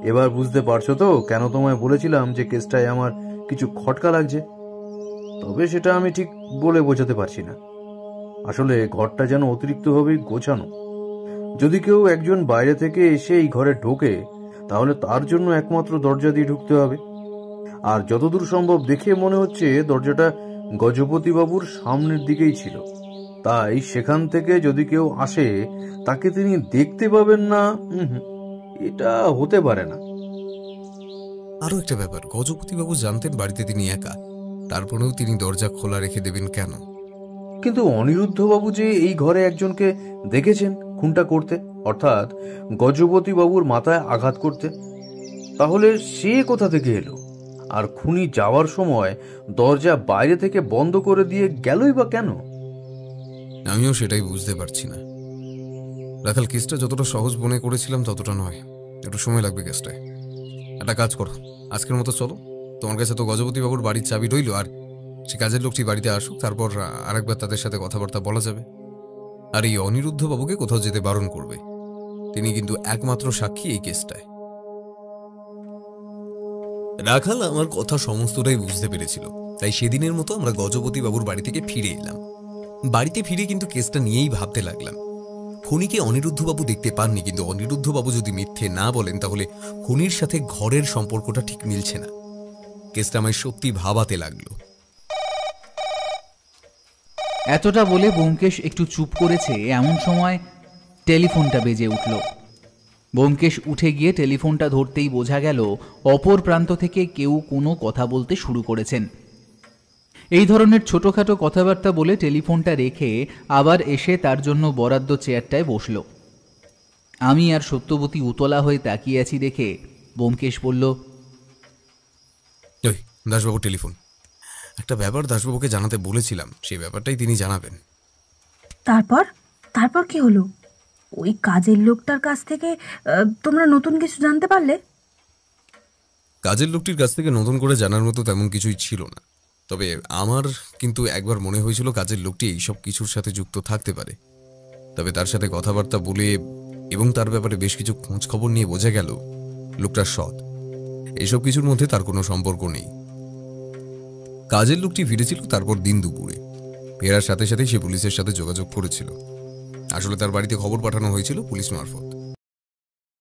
এবার বুঝতে পারছো তো কেন তোমায় বলেছিলাম যে কেসটায় আমার কিছু খটকা লাগছে? তবে সেটা আমি ঠিক বলে বোঝাতে পারছি না। আসলে ঘরটা যেন অতিরিক্তভাবে গোছানো। যদি কেউ একজন বাইরে থেকে এসে এই ঘরে ঢোকে, তাহলে তার জন্য একমাত্র দরজা দিয়ে ঢুকতে হবে। আর যতদূর সম্ভব দেখে মনে হচ্ছে দরজাটা গজপতি বাবুর সামনের দিকেই ছিল। তাই সেখান থেকে যদি কেউ আসে তাকে তিনি দেখতে পাবেন না, এটা হতে পারে না। আরো একটা ব্যাপার, গজপতিবাবু জানতেন বাড়িতে তিনি একা, তারপরেও তিনি দরজা খোলা রেখে দেবেন কেন? কিন্তু অনিরুদ্ধ বাবু যে এই ঘরে একজনকে দেখেছেন খুনটা করতে, অর্থাৎ গজপতি বাবুর মাথায় আঘাত করতে, তাহলে সে কোথা থেকে এলো? আর খুনি যাওয়ার সময় দরজা বাইরে থেকে বন্ধ করে দিয়ে গেলই বা কেন? আমিও সেটাই বুঝতে পারছি না রাখাল। কেসটা যতটা সহজ মনে করেছিলাম ততটা নয়, একটু সময় লাগবে কেসটায়। একটা কাজ করো, আজকের মতো চলো, তোমার কাছে তো গজপতিবাবুর বাড়ির চাবি রইল, আর সে কাজের লোকটি বাড়িতে আসুক, তারপর আরেকবার তাদের সাথে কথাবার্তা বলা যাবে। আর এই অনিরুদ্ধ বাবুকে কোথাও যেতে বারণ করবে, তিনি কিন্তু একমাত্র সাক্ষী এই কেসটায়। রাখাল আমার কথা সমস্তটাই বুঝতে পেরেছিল, তাই সেদিনের মতো আমরা গজপতি বাবুর বাড়ি থেকে ফিরে এলাম। বাড়িতে ফিরে কিন্তু কেসটা নিয়েই ভাবতে লাগলাম। খুনিকে অনিরুদ্ধবাবু দেখতে পাননি, কিন্তু অনিরুদ্ধবাবু যদি মিথ্যে না বলেন তাহলে খুনির সাথে ঘরের সম্পর্কটা ঠিক মিলছে না। কেসটা আমায় সত্যি ভাবাতে লাগলো। এতটা বলে ব্যোমকেশ একটু চুপ করেছে, এমন সময় টেলিফোনটা বেজে উঠল। ব্যোমকেশ উঠে গিয়ে টেলিফোনটা ধরতেই বোঝা গেল অপর প্রান্ত থেকে কেউ কোনো কথা বলতে শুরু করেছেন। এই ধরনের ছোটোখাটো কথাবার্তা বলে টেলিফোনটা রেখে আবার এসে তার জন্য বরাদ্দ চেয়ারটায় বসল। আমি আর সত্যবতী উতলা হয়ে তাকিয়ে আছি দেখে ব্যোমকেশ বলল, ওই দাসবাবুর টেলিফোন। একটা ব্যাপার দাসবাবুকে জানাতে বলেছিলাম, সেই ব্যাপারটাই তিনি জানাবেন। তারপর তারপর কি হলো? ওই কাজের লোকটার কাছ থেকে তোমরা নতুন কিছু জানতে পারলে? কাজের লোকটির কাছ থেকে নতুন করে জানার মতো তেমন কিছুই ছিল না, তবে আমার কিন্তু একবার মনে হয়েছিল কাজের লোকটি এইসব কিছুর সাথে যুক্ত থাকতে পারে। তবে তার সাথে কথাবার্তা বলে এবং তার ব্যাপারে বেশ কিছু খোঁজ খবর নিয়ে বোঝা গেল লোকটা সৎ, এইসব কিছুর মধ্যে তার কোনো সম্পর্ক নেই। কাজের লোকটি ফিরেছিল তারপর দিন দুপুরে। ফেরার সাথে সাথে সে পুলিশের সাথে যোগাযোগ করেছিল। আসলে তার বাড়িতে খবর পাঠানো হয়েছিল পুলিশ মারফত।